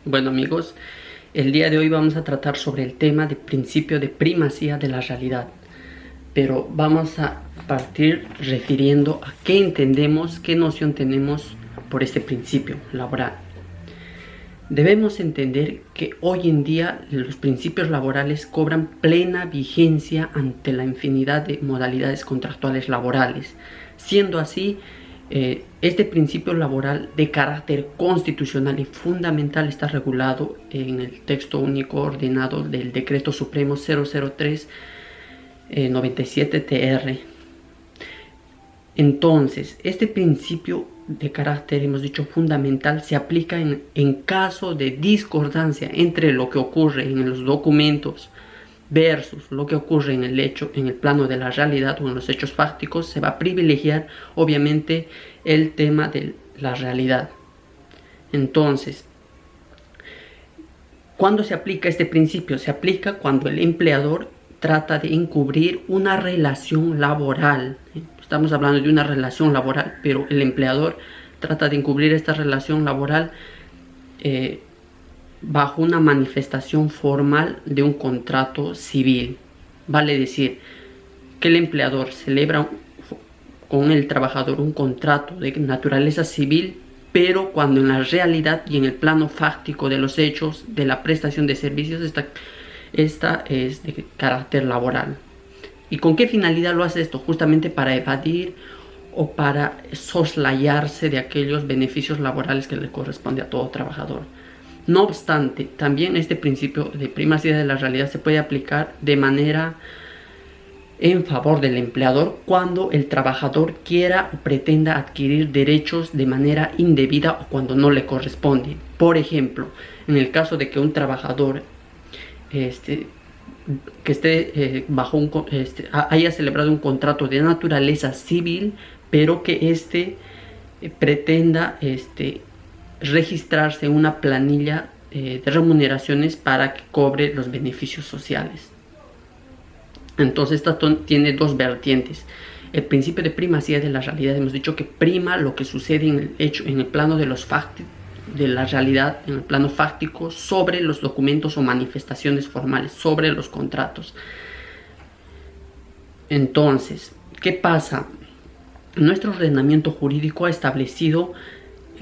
Bueno amigos, el día de hoy vamos a tratar sobre el tema de principio de primacía de la realidad, pero vamos a partir refiriendo a qué entendemos, qué noción tenemos por este principio laboral. Debemos entender que hoy en día los principios laborales cobran plena vigencia ante la infinidad de modalidades contractuales laborales. Siendo así, este principio laboral de carácter constitucional y fundamental está regulado en el texto único ordenado del Decreto Supremo 003 97 TR. Entonces, este principio de carácter, hemos dicho, fundamental, se aplica en caso de discordancia entre lo que ocurre en los documentos versus lo que ocurre en el hecho, en el plano de la realidad o en los hechos fácticos. Se va a privilegiar obviamente el tema de la realidad. Entonces, ¿cuándo se aplica este principio? Se aplica cuando el empleador trata de encubrir una relación laboral. Estamos hablando de una relación laboral, pero el empleador trata de encubrir esta relación laboral bajo una manifestación formal de un contrato civil. Vale decir que el empleador celebra con el trabajador un contrato de naturaleza civil, pero cuando en la realidad y en el plano fáctico de los hechos de la prestación de servicios esta es de carácter laboral. ¿Y con qué finalidad lo hace esto? Justamente para evadir o para soslayarse de aquellos beneficios laborales que le corresponde a todo trabajador. No obstante, también este principio de primacía de la realidad se puede aplicar de manera en favor del empleador cuando el trabajador quiera o pretenda adquirir derechos de manera indebida o cuando no le corresponde. Por ejemplo, en el caso de que un trabajador que esté haya celebrado un contrato de naturaleza civil, pero que pretenda registrarse en una planilla de remuneraciones para que cobre los beneficios sociales. Entonces esta tiene dos vertientes. El principio de primacía de la realidad, hemos dicho que prima lo que sucede en el hecho, en el plano de los de la realidad, en el plano fáctico, sobre los documentos o manifestaciones formales, sobre los contratos. Entonces, ¿qué pasa? Nuestro ordenamiento jurídico ha establecido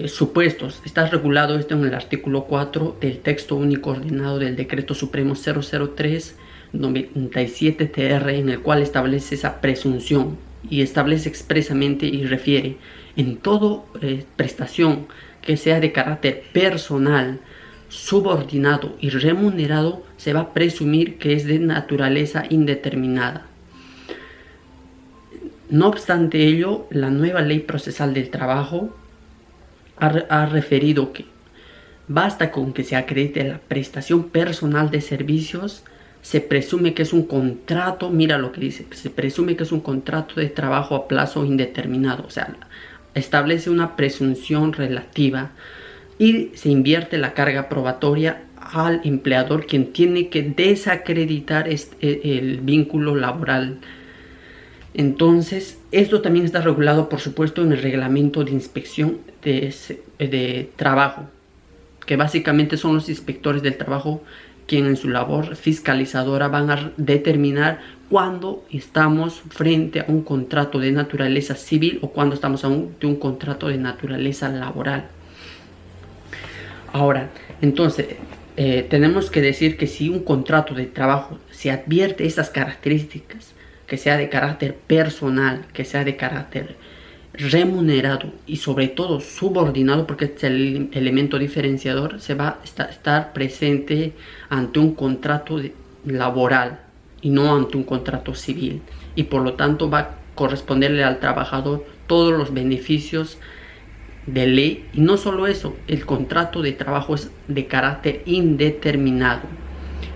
supuestos. Está regulado esto en el artículo 4 del texto único ordenado del Decreto Supremo 003 97 TR, en el cual establece esa presunción y establece expresamente y refiere en toda prestación que sea de carácter personal, subordinado y remunerado, se va a presumir que es de naturaleza indeterminada. No obstante ello, la nueva Ley Procesal del Trabajo ha referido que basta con que se acredite la prestación personal de servicios, se presume que es un contrato, mira lo que dice, se presume que es un contrato de trabajo a plazo indeterminado, o sea, establece una presunción relativa y se invierte la carga probatoria al empleador, quien tiene que desacreditar el vínculo laboral. Entonces, esto también está regulado, por supuesto, en el reglamento de inspección de trabajo, que básicamente son los inspectores del trabajo quien en su labor fiscalizadora van a determinar cuando estamos frente a un contrato de naturaleza civil o cuando estamos ante un contrato de naturaleza laboral. Ahora, entonces, tenemos que decir que si un contrato de trabajo se advierte estas características, que sea de carácter personal, que sea de carácter remunerado y sobre todo subordinado, porque este es el elemento diferenciador, se va a estar presente ante un contrato laboral y no ante un contrato civil, y por lo tanto va a corresponderle al trabajador todos los beneficios de ley. Y no solo eso, el contrato de trabajo es de carácter indeterminado.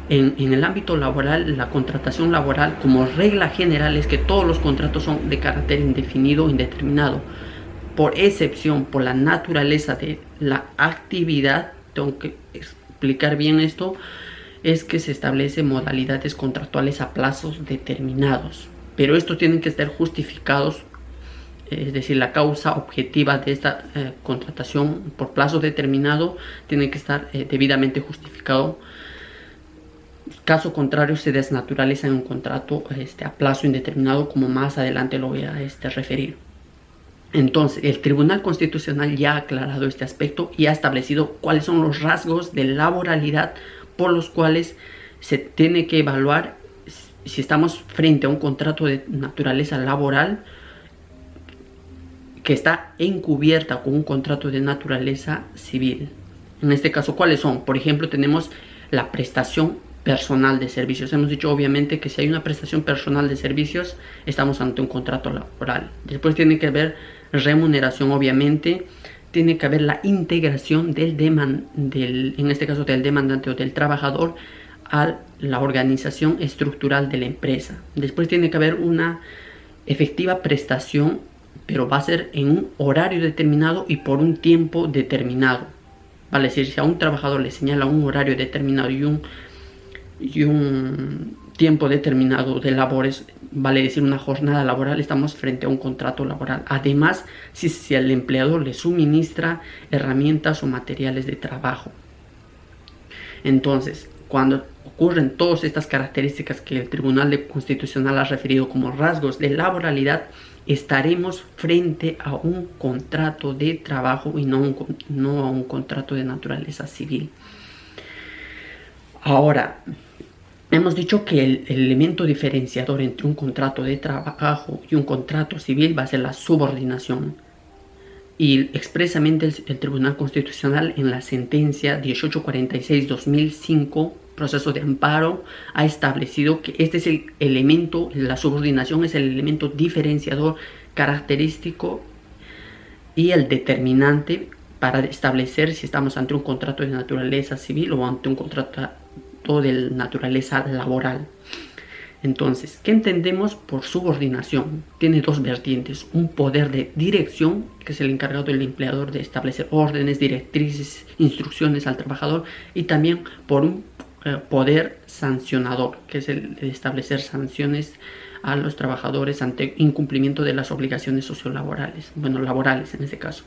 En el ámbito laboral, la contratación laboral como regla general es que todos los contratos son de carácter indefinido o indeterminado. Por excepción, por la naturaleza de la actividad, tengo que explicar bien esto, es que se establecen modalidades contractuales a plazos determinados. Pero estos tienen que estar justificados es decir, la causa objetiva de esta contratación por plazo determinado tiene que estar debidamente justificado. Caso contrario, se desnaturaliza en un contrato a plazo indeterminado, como más adelante lo voy a referir. Entonces, el Tribunal Constitucional ya ha aclarado este aspecto y ha establecido cuáles son los rasgos de laboralidad por los cuales se tiene que evaluar si estamos frente a un contrato de naturaleza laboral que está encubierta con un contrato de naturaleza civil. En este caso, ¿cuáles son? Por ejemplo, tenemos la prestación personal de servicios. Hemos dicho obviamente que si hay una prestación personal de servicios, estamos ante un contrato laboral. Después tiene que haber remuneración, obviamente. Tiene que haber la integración en este caso del demandante o del trabajador a la organización estructural de la empresa. Después tiene que haber una efectiva prestación, pero va a ser en un horario determinado y por un tiempo determinado. Vale decir, si a un trabajador le señala un horario determinado y un tiempo determinado de labores, vale decir una jornada laboral, estamos frente a un contrato laboral. Además, si el empleador le suministra herramientas o materiales de trabajo. Entonces, cuando ocurren todas estas características que el Tribunal Constitucional ha referido como rasgos de laboralidad, estaremos frente a un contrato de trabajo y no a un contrato de naturaleza civil. Ahora, hemos dicho que el elemento diferenciador entre un contrato de trabajo y un contrato civil va a ser la subordinación. Y expresamente el Tribunal Constitucional en la sentencia 1846-2005, proceso de amparo, ha establecido que este es el elemento, la subordinación es el elemento diferenciador característico y el determinante para establecer si estamos ante un contrato de naturaleza civil o ante un contrato de naturaleza laboral. Entonces, ¿qué entendemos por subordinación? Tiene dos vertientes: un poder de dirección, que es el encargado del empleador de establecer órdenes, directrices, instrucciones al trabajador, y también por un poder sancionador, que es el de establecer sanciones a los trabajadores ante incumplimiento de las obligaciones sociolaborales, laborales en este caso.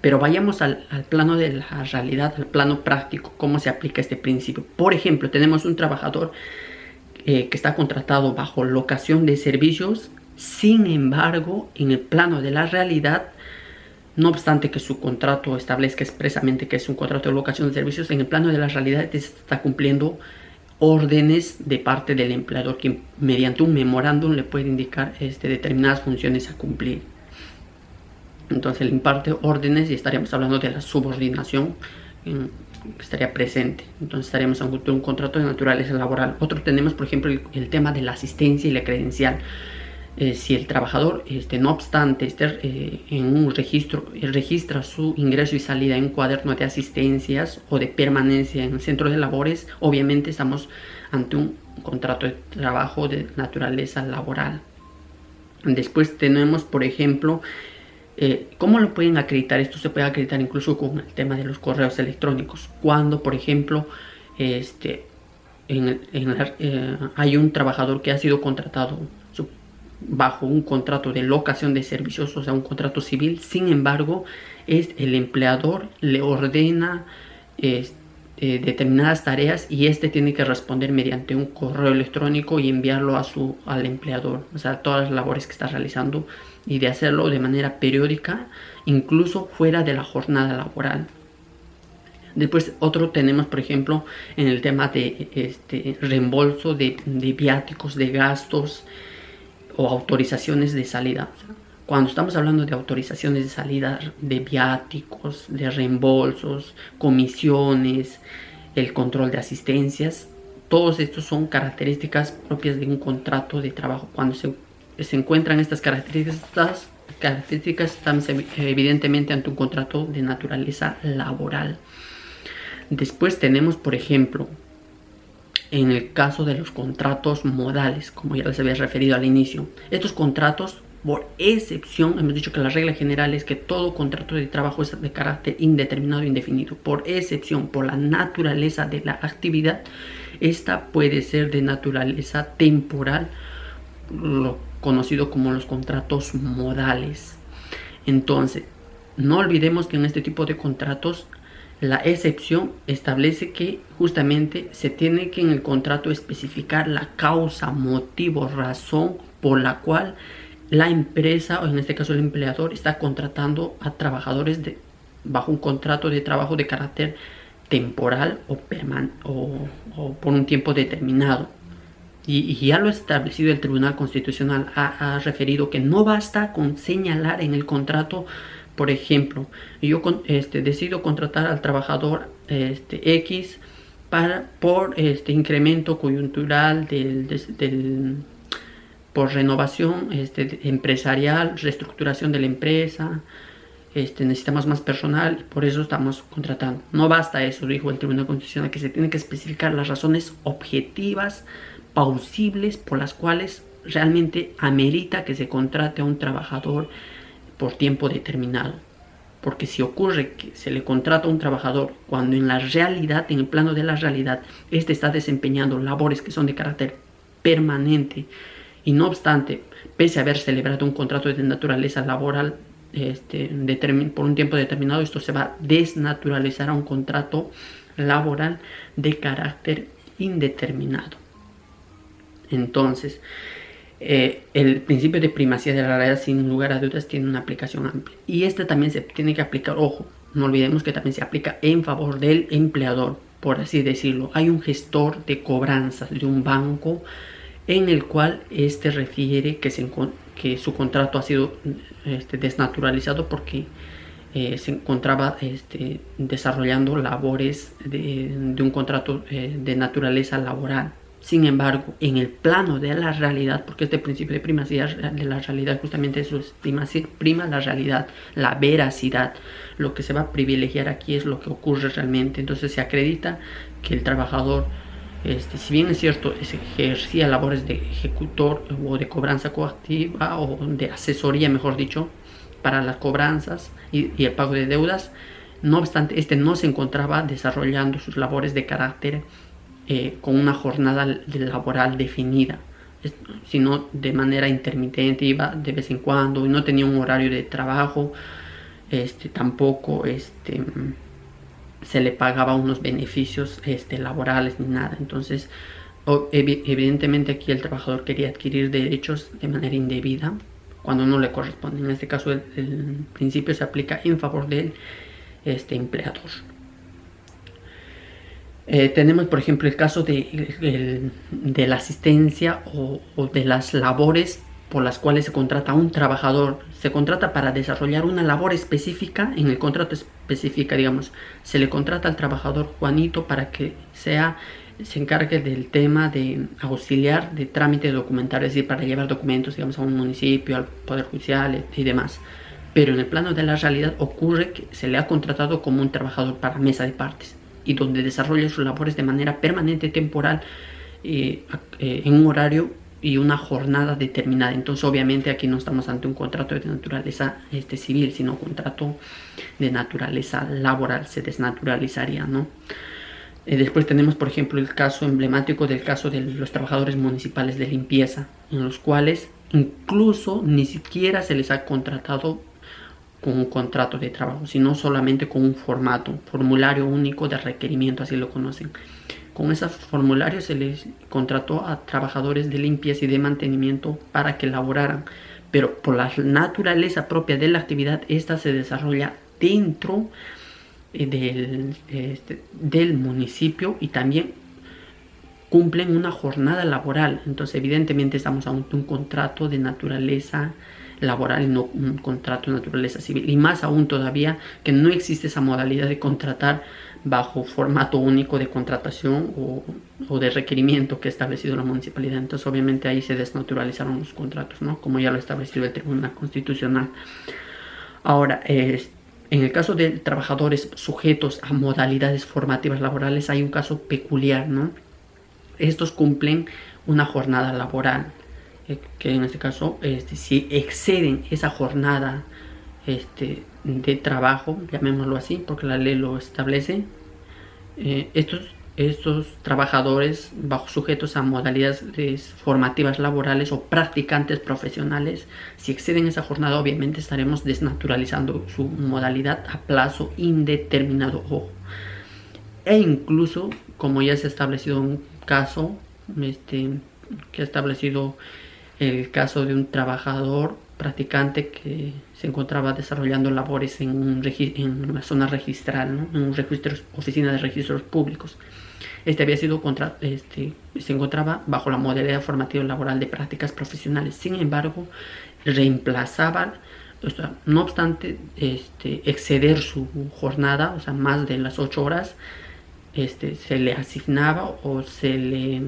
Pero vayamos al plano de la realidad, al plano práctico, cómo se aplica este principio. Por ejemplo, tenemos un trabajador que está contratado bajo locación de servicios. Sin embargo, en el plano de la realidad, no obstante que su contrato establezca expresamente que es un contrato de locación de servicios, en el plano de la realidad está cumpliendo órdenes de parte del empleador, que mediante un memorándum le puede indicar determinadas funciones a cumplir. Entonces le imparte órdenes y estaríamos hablando de la subordinación que estaría presente. Entonces estaríamos ante un contrato de naturaleza laboral. Otro tenemos, por ejemplo, el tema de la asistencia y la credencial. Si el trabajador, no obstante, en un registro, registra su ingreso y salida en un cuaderno de asistencias o de permanencia en el centro de labores, obviamente estamos ante un contrato de trabajo de naturaleza laboral. Después tenemos, por ejemplo, ¿cómo lo pueden acreditar? Esto se puede acreditar incluso con el tema de los correos electrónicos. Cuando, por ejemplo, hay un trabajador que ha sido contratado bajo un contrato de locación de servicios, o sea, un contrato civil. Sin embargo, el empleador le ordena determinadas tareas y tiene que responder mediante un correo electrónico y enviarlo al empleador, o sea, todas las labores que está realizando, y de hacerlo de manera periódica, incluso fuera de la jornada laboral. Después otro tenemos, por ejemplo, en el tema de reembolso de viáticos, de gastos o autorizaciones de salida. O sea, cuando estamos hablando de autorizaciones de salida, de viáticos, de reembolsos, comisiones, el control de asistencias, todos estos son características propias de un contrato de trabajo. Cuando se encuentran estas características, estamos evidentemente ante un contrato de naturaleza laboral. Después tenemos, por ejemplo, en el caso de los contratos modales, como ya les había referido al inicio, estos contratos, por excepción, hemos dicho que la regla general es que todo contrato de trabajo es de carácter indeterminado e indefinido. Por excepción, por la naturaleza de la actividad, esta puede ser de naturaleza temporal, conocido como los contratos modales. Entonces, no olvidemos que en este tipo de contratos la excepción establece que justamente se tiene que en el contrato especificar la causa, motivo, razón por la cual la empresa, o en este caso el empleador, está contratando a trabajadores bajo un contrato de trabajo de carácter temporal o por un tiempo determinado. Y ya lo establecido el Tribunal Constitucional ha referido que no basta con señalar en el contrato, por ejemplo, yo decido contratar al trabajador X por incremento coyuntural por renovación empresarial, reestructuración de la empresa, necesitamos más personal y por eso estamos contratando. No basta eso, dijo el Tribunal Constitucional, que se tienen que especificar las razones objetivas, plausibles, por las cuales realmente amerita que se contrate a un trabajador por tiempo determinado. Porque si ocurre que se le contrata a un trabajador cuando en la realidad, en el plano de la realidad, está desempeñando labores que son de carácter permanente y no obstante, pese a haber celebrado un contrato de naturaleza laboral por un tiempo determinado, esto se va a desnaturalizar a un contrato laboral de carácter indeterminado. Entonces, el principio de primacía de la realidad, sin lugar a dudas, tiene una aplicación amplia. Y también se tiene que aplicar, ojo, no olvidemos que también se aplica en favor del empleador, por así decirlo. Hay un gestor de cobranzas de un banco en el cual refiere que su contrato ha sido desnaturalizado porque se encontraba desarrollando labores de un contrato de naturaleza laboral. Sin embargo, en el plano de la realidad, porque este principio de primacía de la realidad, justamente eso es prima la realidad, la veracidad. Lo que se va a privilegiar aquí es lo que ocurre realmente. Entonces se acredita que el trabajador, si bien es cierto, ejercía labores de ejecutor o de cobranza coactiva o de asesoría, mejor dicho, para las cobranzas y el pago de deudas, no obstante, no se encontraba desarrollando sus labores de carácter con una jornada laboral definida, sino de manera intermitente, iba de vez en cuando y no tenía un horario de trabajo, tampoco se le pagaba unos beneficios laborales ni nada. Entonces, evidentemente aquí el trabajador quería adquirir derechos de manera indebida cuando no le corresponde. En este caso el principio se aplica en favor del empleador. Tenemos por ejemplo el caso de la asistencia o de las labores por las cuales se contrata a un trabajador. Se contrata para desarrollar una labor específica. En el contrato específica, digamos, se le contrata al trabajador Juanito para que se encargue del tema de auxiliar de trámite documental, es decir, para llevar documentos, digamos, a un municipio, al Poder Judicial y demás. Pero en el plano de la realidad ocurre que se le ha contratado como un trabajador para mesa de partes y donde desarrolla sus labores de manera permanente, temporal, en un horario y una jornada determinada. Entonces obviamente aquí no estamos ante un contrato de naturaleza civil, sino un contrato de naturaleza laboral, se desnaturalizaría, ¿no? Después tenemos por ejemplo el caso emblemático del caso de los trabajadores municipales de limpieza, en los cuales incluso ni siquiera se les ha contratado con un contrato de trabajo, sino solamente con un formulario único de requerimiento, así lo conocen. Con ese formulario se les contrató a trabajadores de limpieza y de mantenimiento para que laboraran, pero por la naturaleza propia de la actividad, esta se desarrolla dentro del municipio y también cumplen una jornada laboral. Entonces evidentemente estamos ante un contrato de naturaleza laboral y no un contrato de naturaleza civil, y más aún todavía que no existe esa modalidad de contratar bajo formato único de contratación o de requerimiento que ha establecido la municipalidad. Entonces obviamente ahí se desnaturalizaron los contratos, ¿no? Como ya lo ha establecido el Tribunal Constitucional. Ahora, en el caso de trabajadores sujetos a modalidades formativas laborales hay un caso peculiar, ¿no? Estos cumplen una jornada laboral, que en este caso, si exceden esa jornada de trabajo, llamémoslo así, porque la ley lo establece, estos estos trabajadores bajo sujetos a modalidades formativas laborales o practicantes profesionales, si exceden esa jornada, obviamente estaremos desnaturalizando su modalidad a plazo indeterminado. Ojo. E incluso, como ya se ha establecido un caso, que ha establecido el caso de un trabajador practicante que se encontraba desarrollando labores en una zona registral, ¿no? En un registro, oficina de registros públicos. Había sido se encontraba bajo la modalidad formativa laboral de prácticas profesionales. Sin embargo, reemplazaba, o sea, no obstante exceder su jornada, o sea, más de las 8 horas, se le asignaba o se le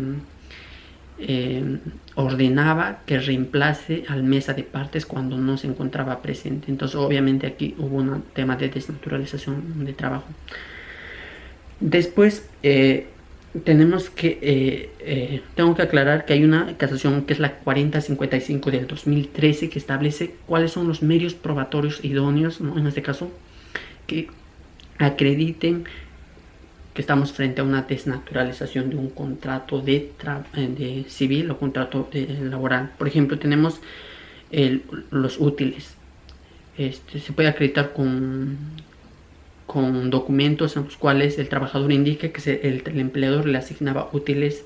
ordenaba que reemplace al mesa de partes cuando no se encontraba presente. Entonces, obviamente aquí hubo un tema de desnaturalización de trabajo. Después tengo que aclarar que hay una casación que es la 4055 del 2013 que establece cuáles son los medios probatorios idóneos, ¿no? En este caso, que acrediten que estamos frente a una desnaturalización de un contrato de civil o contrato laboral. Por ejemplo, tenemos los útiles. Se puede acreditar con documentos en los cuales el trabajador indique que el empleador le asignaba útiles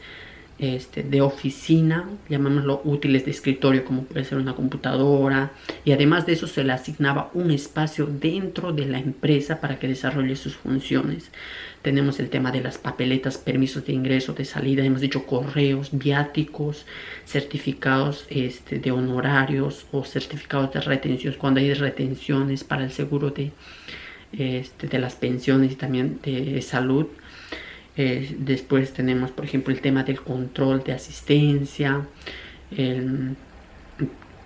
de oficina, llamémoslo útiles de escritorio, como puede ser una computadora, y además de eso se le asignaba un espacio dentro de la empresa para que desarrolle sus funciones. Tenemos el tema de las papeletas, permisos de ingreso, de salida, hemos dicho correos, viáticos, certificados de honorarios o certificados de retención, cuando hay retenciones para el seguro de las pensiones y también de salud. Después tenemos, por ejemplo, el tema del control de asistencia.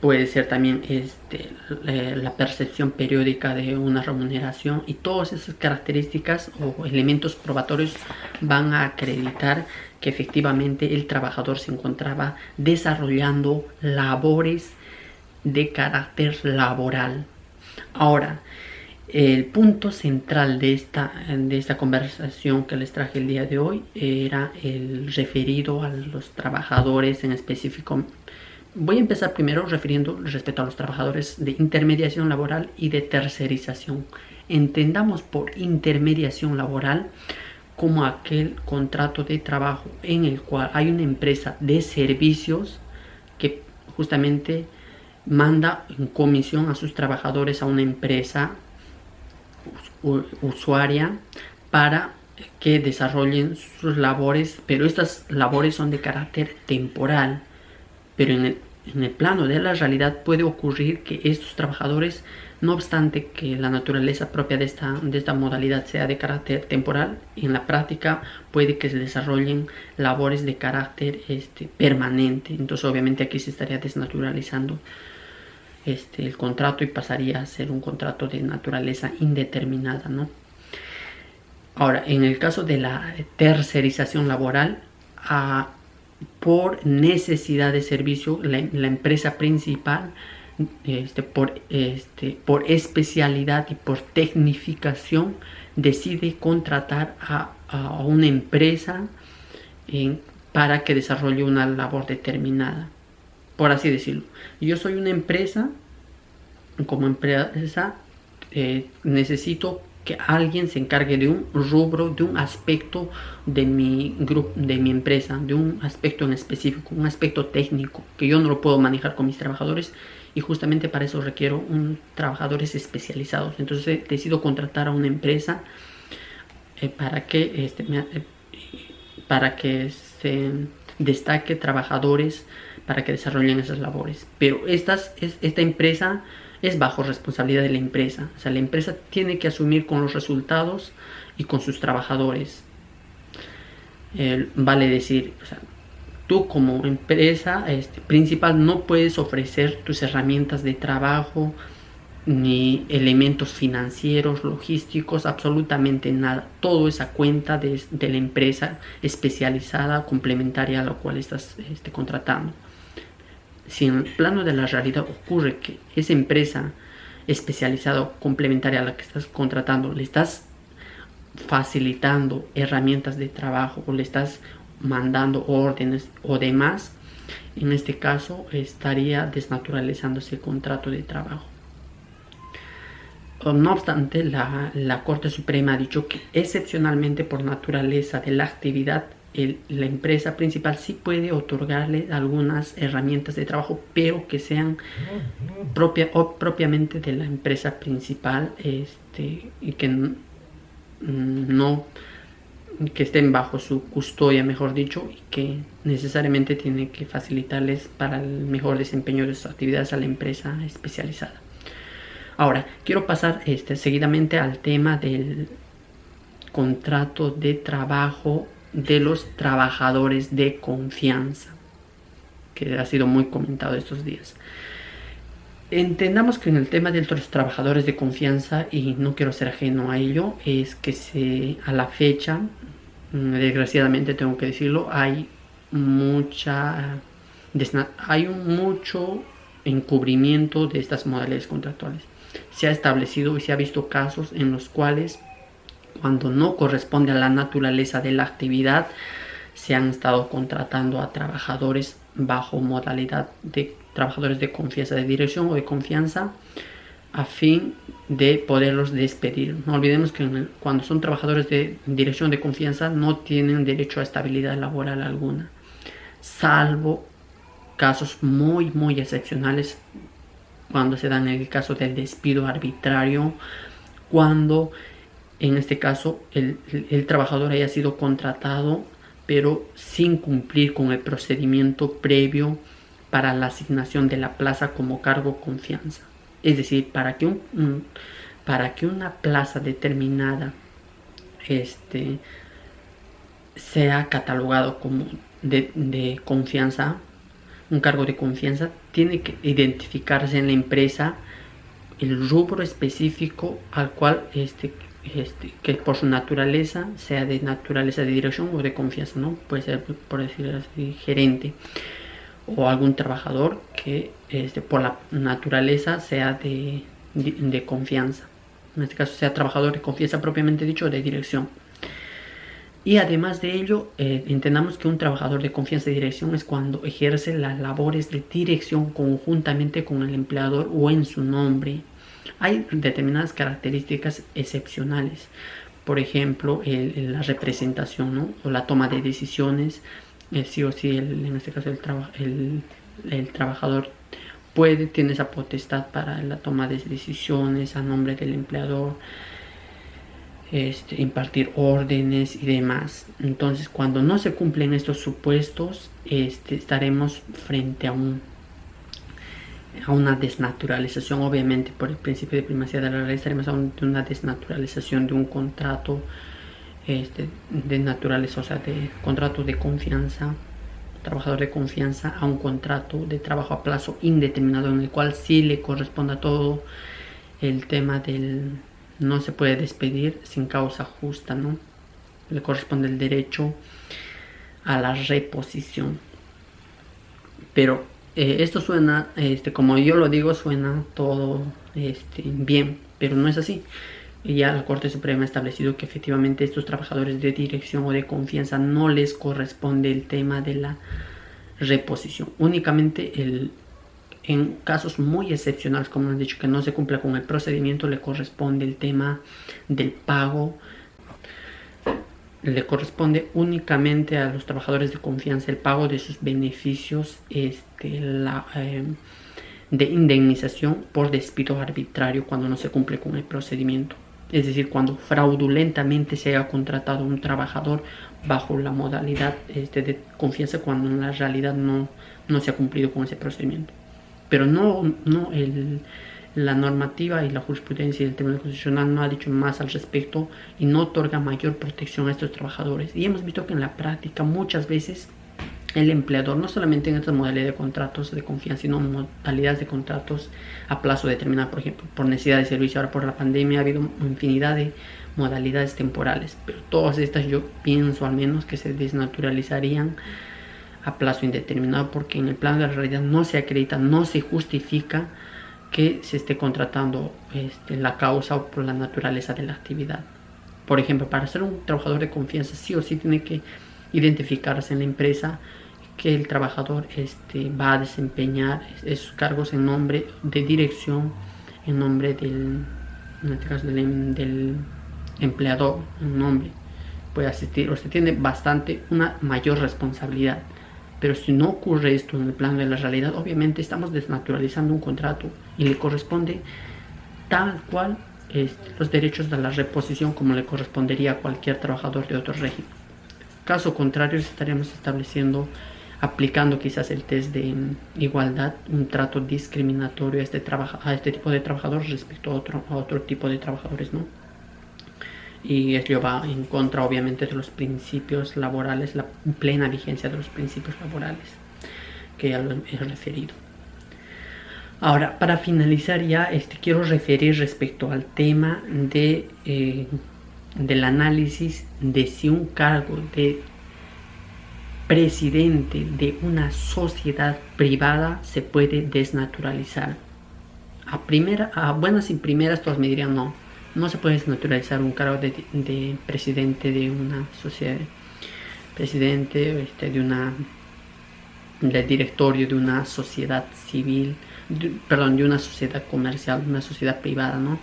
Puede ser también la percepción periódica de una remuneración, y todas esas características o elementos probatorios van a acreditar que efectivamente el trabajador se encontraba desarrollando labores de carácter laboral. Ahora, el punto central de esta conversación que les traje el día de hoy era el referido a los trabajadores en específico. Voy a empezar primero refiriendo respecto a los trabajadores de intermediación laboral y de tercerización. Entendamos por intermediación laboral como aquel contrato de trabajo en el cual hay una empresa de servicios que justamente manda en comisión a sus trabajadores a una empresa usuaria para que desarrollen sus labores, pero estas labores son de carácter temporal. Pero en el plano de la realidad puede ocurrir que estos trabajadores, no obstante que la naturaleza propia de esta modalidad sea de carácter temporal, en la práctica puede que se desarrollen labores de carácter permanente. Entonces obviamente aquí se estaría desnaturalizando el contrato y pasaría a ser un contrato de naturaleza indeterminada, ¿no? Ahora, en el caso de la tercerización laboral, por necesidad de servicio, la empresa principal, por especialidad y por tecnificación, decide contratar a una empresa para que desarrolle una labor determinada, por así decirlo. Yo soy una empresa, como empresa necesito que alguien se encargue de un rubro, de un aspecto de mi grupo, de mi empresa, de un aspecto en específico, un aspecto técnico que yo no lo puedo manejar con mis trabajadores, y justamente para eso requiero trabajadores especializados. Entonces decido contratar a una empresa para que se destaque trabajadores para que desarrollen esas labores. Pero esta empresa es bajo responsabilidad de la empresa. O sea, la empresa tiene que asumir con los resultados y con sus trabajadores. Vale decir, o sea, tú como empresa principal no puedes ofrecer tus herramientas de trabajo ni elementos financieros, logísticos, absolutamente nada. Todo es a cuenta de la empresa especializada, complementaria a la cual estás contratando. Si en el plano de la realidad ocurre que esa empresa especializada o complementaria a la que estás contratando le estás facilitando herramientas de trabajo o le estás mandando órdenes o demás, en este caso estaría desnaturalizando ese contrato de trabajo. No obstante, la Corte Suprema ha dicho que excepcionalmente por naturaleza de la actividad, la empresa principal sí puede otorgarle algunas herramientas de trabajo, pero que sean propiamente de la empresa principal, y que no que estén bajo su custodia, mejor dicho, y que necesariamente tiene que facilitarles para el mejor desempeño de sus actividades a la empresa especializada. Ahora, quiero pasar seguidamente al tema del contrato de trabajo de los trabajadores de confianza, que ha sido muy comentado estos días. Entendamos que en el tema de los trabajadores de confianza, y no quiero ser ajeno a ello, es que a la fecha, desgraciadamente tengo que decirlo, hay mucho encubrimiento de estas modalidades contractuales. Se ha establecido y se ha visto casos en los cuales, cuando no corresponde a la naturaleza de la actividad, se han estado contratando a trabajadores bajo modalidad de trabajadores de confianza, de dirección o de confianza, a fin de poderlos despedir. No olvidemos que cuando son trabajadores de dirección de confianza no tienen derecho a estabilidad laboral alguna, salvo casos muy excepcionales, cuando se dan en el caso del despido arbitrario, cuando en este caso el trabajador haya sido contratado pero sin cumplir con el procedimiento previo para la asignación de la plaza como cargo confianza. Es decir, para que una plaza determinada sea catalogado como de confianza, un cargo de confianza, tiene que identificarse en la empresa el rubro específico al cual que por su naturaleza sea de naturaleza de dirección o de confianza, ¿no? Puede ser, por decirlo así, gerente, o algún trabajador que por la naturaleza sea de confianza, en este caso sea trabajador de confianza propiamente dicho, de dirección. Y además de ello, entendamos que un trabajador de confianza de dirección es cuando ejerce las labores de dirección conjuntamente con el empleador o en su nombre. Hay determinadas características excepcionales, por ejemplo, la representación, ¿no? O la toma de decisiones. Sí o sí, en este caso el trabajador tiene esa potestad para la toma de decisiones a nombre del empleador, impartir órdenes y demás. Entonces, cuando no se cumplen estos supuestos, estaremos frente a una desnaturalización, obviamente por el principio de primacía de la ley, estaremos ante una desnaturalización de un contrato de naturaleza, o sea, de contrato de confianza, trabajador de confianza, a un contrato de trabajo a plazo indeterminado, en el cual sí le corresponda todo el tema del no se puede despedir sin causa justa, ¿no? Le corresponde el derecho a la reposición. Pero esto suena, como yo lo digo, suena todo bien, pero no es así. Ya la Corte Suprema ha establecido que efectivamente estos trabajadores de dirección o de confianza no les corresponde el tema de la reposición. Únicamente en casos muy excepcionales, como han dicho, que no se cumpla con el procedimiento, le corresponde el tema del pago. Le corresponde únicamente a los trabajadores de confianza el pago de sus beneficios de indemnización por despido arbitrario cuando no se cumple con el procedimiento. Es decir, cuando fraudulentamente se haya contratado un trabajador bajo la modalidad de confianza, cuando en la realidad no se ha cumplido con ese procedimiento. Pero la normativa y la jurisprudencia del Tribunal Constitucional no ha dicho más al respecto y no otorga mayor protección a estos trabajadores. Y hemos visto que en la práctica muchas veces el empleador, no solamente en estas modalidades de contratos de confianza, sino modalidades de contratos a plazo determinado, por ejemplo, por necesidad de servicio. Ahora por la pandemia ha habido infinidad de modalidades temporales, pero todas estas yo pienso al menos que se desnaturalizarían a plazo indeterminado, porque en el plano de la realidad no se acredita, no se justifica que se esté contratando la causa o por la naturaleza de la actividad. Por ejemplo, para ser un trabajador de confianza, sí o sí tiene que identificarse en la empresa que el trabajador va a desempeñar esos cargos en nombre de dirección, en nombre en este caso del empleador, un nombre puede asistir, o se tiene una mayor responsabilidad. Pero si no ocurre esto en el plano de la realidad, obviamente estamos desnaturalizando un contrato y le corresponde tal cual los derechos de la reposición como le correspondería a cualquier trabajador de otro régimen. Caso contrario, estaríamos aplicando quizás el test de igualdad, un trato discriminatorio a este tipo de trabajadores respecto a otro tipo de trabajadores, ¿no? Y ello va en contra obviamente de los principios laborales, la plena vigencia de los principios laborales que ya lo he referido. Ahora, para finalizar ya, quiero referir respecto al tema del análisis de si un cargo de presidente de una sociedad privada se puede desnaturalizar. A buenas y primeras todos me dirían no se puede desnaturalizar un cargo de presidente de una sociedad, presidente del directorio de una sociedad civil, de una sociedad comercial, de una sociedad privada, ¿no?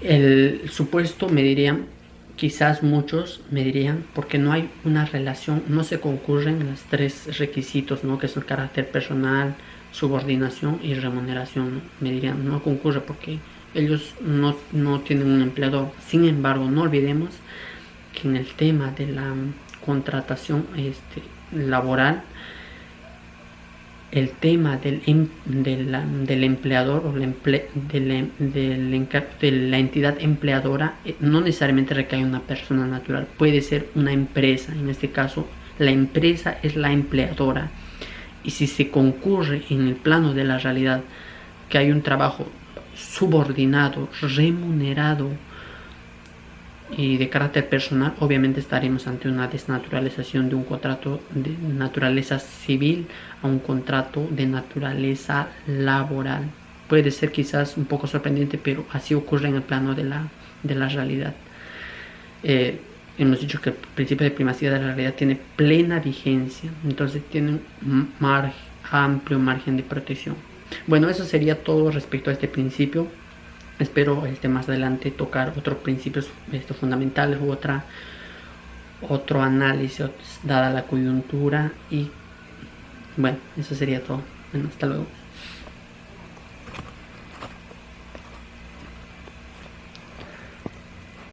El supuesto me dirían, quizás muchos me dirían, porque no hay una relación, no se concurren los tres requisitos, ¿no? Que es el carácter personal, subordinación y remuneración, ¿no? Me dirían, no concurre porque ellos no tienen un empleador. Sin embargo, no olvidemos que en el tema de la contratación laboral, el tema del empleador o de la entidad empleadora no necesariamente recae en una persona natural, puede ser una empresa. En este caso, la empresa es la empleadora, y si se concurre en el plano de la realidad que hay un trabajo subordinado, remunerado y de carácter personal, obviamente estaremos ante una desnaturalización de un contrato de naturaleza civil a un contrato de naturaleza laboral. Puede ser quizás un poco sorprendente, pero así ocurre en el plano de la realidad. Hemos dicho que el principio de primacía de la realidad tiene plena vigencia, entonces tiene un amplio margen de protección. Bueno, eso sería todo respecto a este principio. Espero más adelante tocar otros principios fundamentales u otro análisis dada la coyuntura. Y bueno, eso sería todo. Bueno, hasta luego.